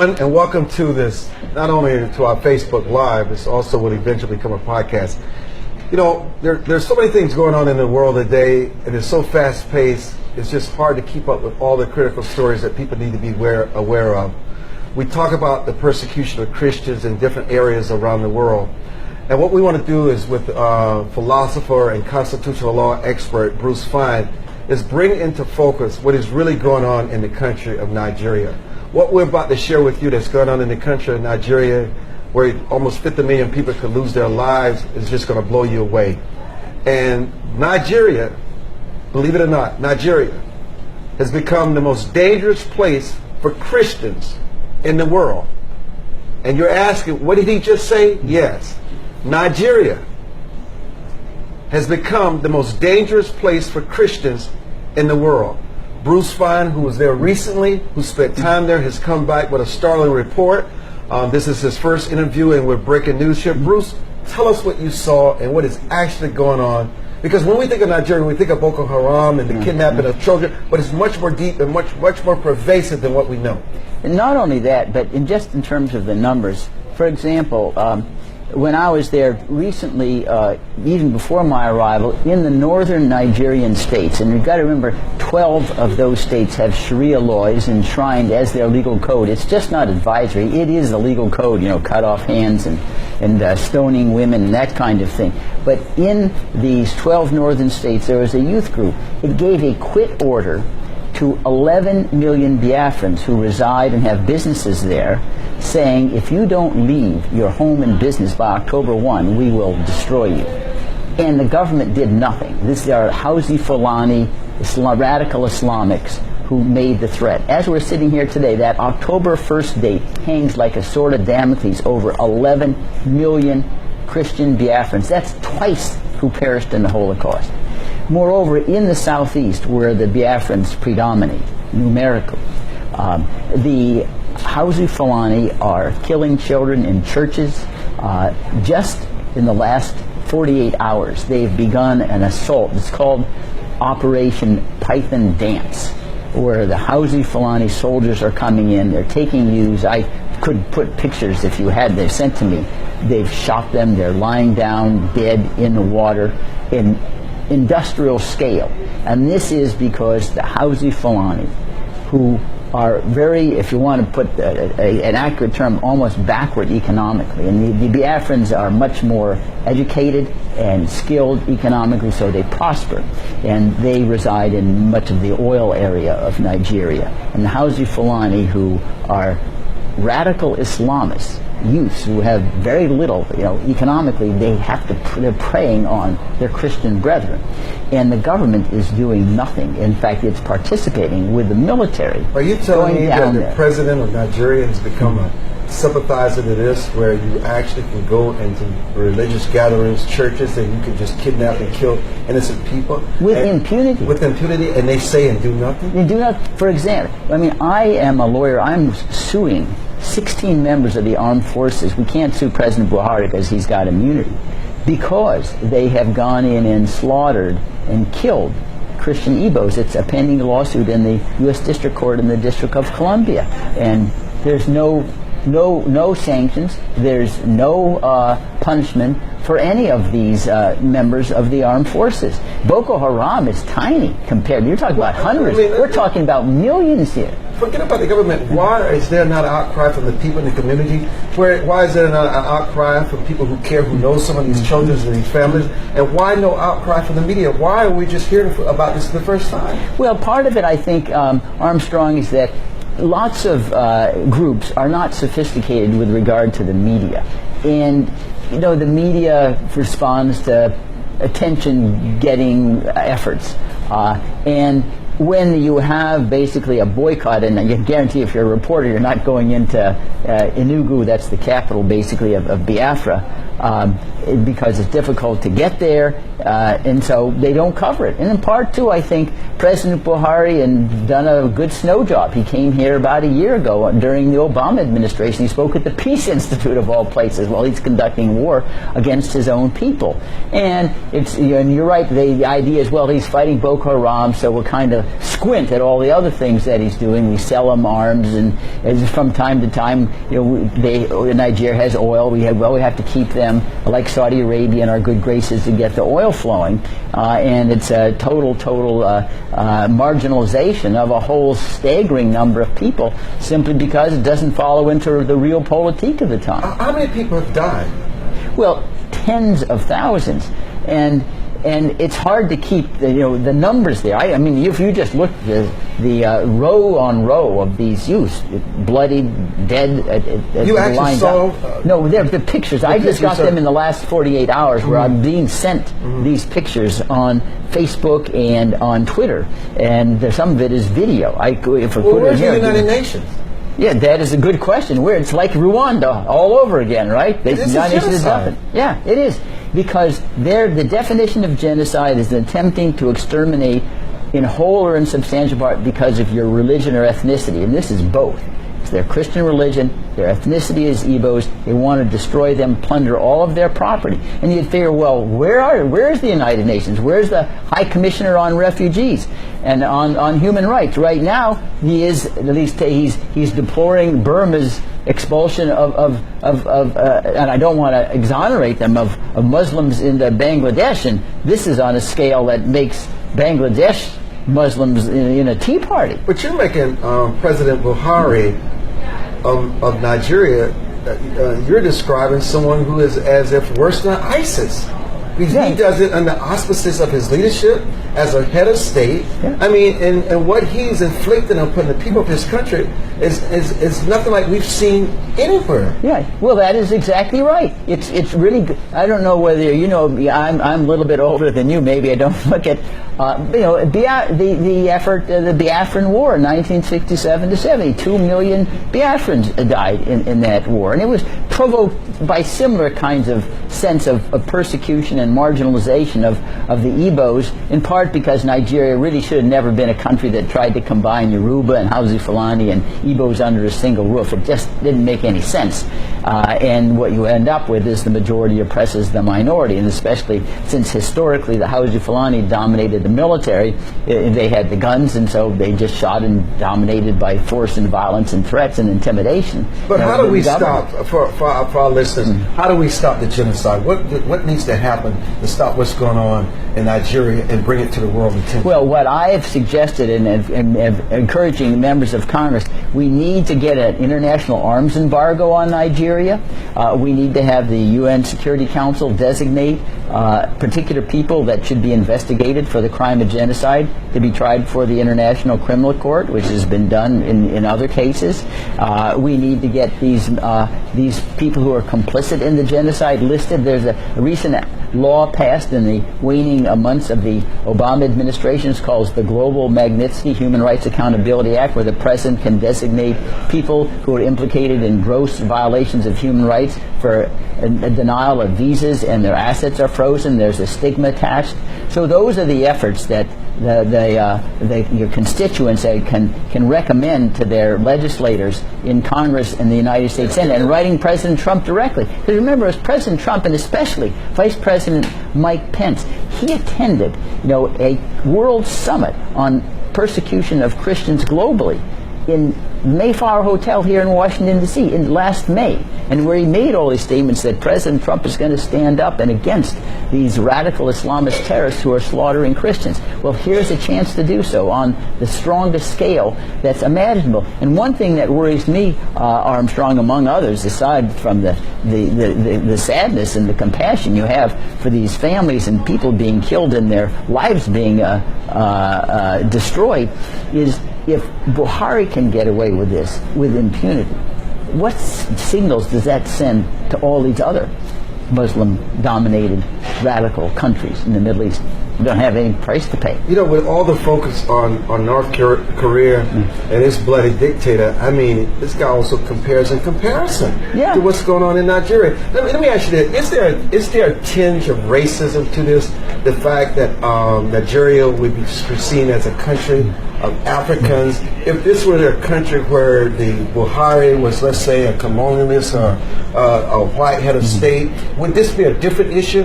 everyone, and welcome to this, not only to our Facebook Live, this also will eventually become a podcast. You know, there's so many things going on in the world today, and it's so fast-paced, it's just hard to keep up with all the critical stories that people need to be aware of. We talk about the persecution of Christians in different areas around the world. And what we want to do is with philosopher and constitutional law expert Bruce Fein is bring into focus what is really going on in the country of Nigeria. What we're about to share with you that's going on in the country of Nigeria, where almost 50 million people could lose their lives, is just going to blow you away. And Nigeria, believe it or not, Nigeria has become the most dangerous place for Christians in the world. And you're asking, what did he just say? Yes. Nigeria has become the most dangerous place for Christians in the world. Bruce Fein, who was there recently, who spent time there, has come back with a startling report. This is his first interview, and we're breaking news here. Bruce, tell us what you saw and what is actually going on. Because when we think of Nigeria, we think of Boko Haram and the kidnapping of children, but it's much more deep and much more pervasive than what we know. And not only that, but just in terms of the numbers. For example, when I was there recently, even before my arrival, in the northern Nigerian states, and you've got to remember 12 of those states have Sharia laws enshrined as their legal code. It's just not advisory, it is the legal code, you know, cut off hands and stoning women and that kind of thing. But in these 12 northern states, there was a youth group. It gave a quit order to 11 million Biafrans who reside and have businesses there, saying, if you don't leave your home and business by October 1, we will destroy you. And the government did nothing. These are Housi Fulani, radical Islamics, who made the threat. As we're sitting here today, that October 1st date hangs like a sword of Damocles over 11 million Christian Biafrans. That's twice who perished in the Holocaust. Moreover, in the southeast, where the Biafrans predominate numerically, the Housi Fulani are killing children in churches. Just in the last 48 hours, they've begun an assault. It's called Operation Python Dance, where the Housi Fulani soldiers are coming in. They're taking youths. I could put pictures if you had. They've sent to me. They've shot them. They're lying down dead in the water in industrial scale. And this is because the Housi Fulani, who are very, if you want to put an accurate term, almost backward economically. And the Biafrans are much more educated and skilled economically, so they prosper. And they reside in much of the oil area of Nigeria. And the Housi Fulani, who are radical Islamists, youths who have very little, you know, economically, they're preying on their Christian brethren. And the government is doing nothing. In fact, it's participating with the military. Are you telling me that the president of Nigeria has become a sympathizer to this, where you actually can go into religious gatherings, churches, and you can just kidnap and kill innocent people? With impunity. With impunity, and they say and do nothing? They do not. For example, I mean, I am a lawyer. I'm suing 16 members of the armed forces. We can't sue President Buhari because he's got immunity, because they have gone in and slaughtered and killed Christian Igbos. It's a pending lawsuit in the U.S. District Court in the District of Columbia, and there's no sanctions. There's no punishment for any of these members of the armed forces. Boko Haram is tiny compared. You're talking about hundreds. We're talking about millions here. Forget about the government. Why is there not an outcry from the people in the community? Why is there not an outcry from people who care, who know some of these children and these families? And why no outcry from the media? Why are we just hearing about this for the first time? Well, part of it, I think, Armstrong, is that lots of groups are not sophisticated with regard to the media. And, you know, the media responds to attention-getting efforts. And when you have basically a boycott, and I can guarantee if you're a reporter, you're not going into Enugu, that's the capital basically of Biafra, because it's difficult to get there, and so they don't cover it. And in part, too, I think President Buhari has done a good snow job. He came here about a year ago during the Obama administration. He spoke at the Peace Institute of all places while he's conducting war against his own people. And and you're right, the idea is, well, he's fighting Boko Haram, so we'll kind of squint at all the other things that he's doing. We sell him arms, and from time to time, Nigeria has oil. We have to keep them, like Saudi Arabia, in our good graces to get the oil flowing. And it's a total marginalization of a whole staggering number of people simply because it doesn't follow into the real politique of the time. How many people have died? Well, tens of thousands. And it's hard to keep the numbers there. I mean, if you just look at the row on row of these youths, bloodied, dead. You actually saw? No, they're the pictures. I just got them in the last 48 hours, where I'm being sent these pictures on Facebook and on Twitter, and some of it is video. Where's the United Nations? Yeah, that is a good question. Where it's like Rwanda all over again, right? This is genocide. Yeah, it is. Because the definition of genocide is attempting to exterminate in whole or in substantial part because of your religion or ethnicity. And this is both. It's their Christian religion, their ethnicity is Igbos. They want to destroy them, plunder all of their property. And you'd figure, well, where's the United Nations? Where's the High Commissioner on Refugees and on Human Rights? Right now, he's deploring Burma's expulsion of and I don't want to exonerate them, of Muslims into Bangladesh, and this is on a scale that makes Bangladesh Muslims in a tea party. But you're making President Buhari of Nigeria, you're describing someone who is as if worse than ISIS. Because he does it under auspices of his leadership as a head of state. Yeah. I mean, and what he's inflicting upon the people of his country is nothing like we've seen anywhere. Yeah, well, that is exactly right. It's really good. I don't know whether I'm a little bit older than you. Maybe I don't look at the effort, the Biafran War in 1967 to 70. 2 million Biafrans died in that war, and it was provoked by similar kinds of sense of persecution and marginalization of the Igbos, in part because Nigeria really should have never been a country that tried to combine Yoruba and Hausa Fulani and Igbos under a single roof. It just didn't make any sense. And what you end up with is the majority oppresses the minority, and especially since historically the Hausa Fulani dominated the military, they had the guns, and so they just shot and dominated by force and violence and threats and intimidation. But how do we stop, for our listeners, how do we stop the genocide? What needs to happen to stop what's going on in Nigeria and bring it to the world attention? Well, what I have suggested and encouraging members of Congress, we need to get an international arms embargo on Nigeria. We need to have the UN Security Council designate particular people that should be investigated for the crime of genocide to be tried for the International Criminal Court, which has been done in other cases. We need to get these people who are complicit in the genocide listed. There's a recent law passed in the waning months of the Obama administration. It's called the Global Magnitsky Human Rights Accountability Act, where the president can designate people who are implicated in gross violations of human rights for a denial of visas, and their assets are frozen. There's a stigma attached. So those are the efforts that your constituents can recommend to their legislators in Congress and the United States Senate, and writing President Trump directly. Because remember, as President Trump, and especially Vice President Mike Pence, he attended a world summit on persecution of Christians globally in Mayflower Hotel here in Washington, D.C. in last May, and where he made all these statements that President Trump is going to stand up and against these radical Islamist terrorists who are slaughtering Christians. Well, here's a chance to do so on the strongest scale that's imaginable. And one thing that worries me, Armstrong, among others, aside from the sadness and the compassion you have for these families and people being killed and their lives being destroyed, is if Buhari can get away with this with impunity, what signals does that send to all these other Muslim-dominated radical countries in the Middle East. We don't have any price to pay. You know, with all the focus on North Korea and its bloody dictator, I mean, this guy also compares in comparison to what's going on in Nigeria. Let me ask you this. Is there a tinge of racism to this? The fact that Nigeria would be seen as a country of Africans. If this were a country where the Buhari was, let's say, a colonialist or a white head of state, would this be a different issue?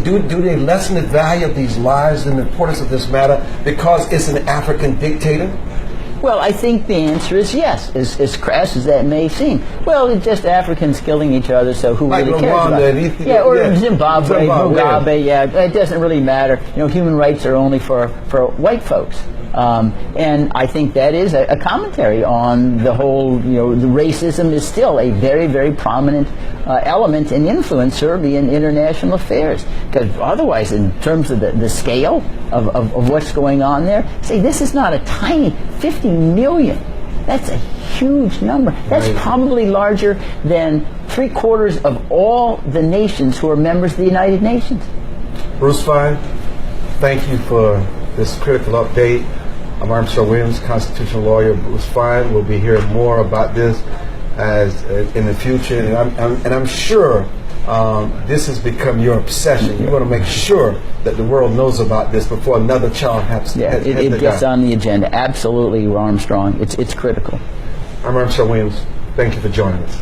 Do they lessen the value of these lives and the importance of this matter because it's an African dictator? Well, I think the answer is yes, as crass as that may seem. Well, it's just Africans killing each other, so who really cares about it? Or Zimbabwe, Mugabe, it doesn't really matter. You know, human rights are only for white folks. And I think that is a commentary on the whole, you know, the racism is still a very, very prominent element and influencer in international affairs. Because otherwise, in terms of the scale of what's going on there, see, this is not a tiny 50 million. That's a huge number. That's probably larger than 3/4 of all the nations who are members of the United Nations. Bruce Fein, thank you for this critical update. I'm Armstrong Williams, constitutional lawyer. Bruce Fein. We'll be hearing more about this as in the future, and I'm sure this has become your obsession. You want to make sure that the world knows about this before another child has to die. It gets on the agenda. Absolutely, Armstrong. It's critical. I'm Armstrong Williams. Thank you for joining us.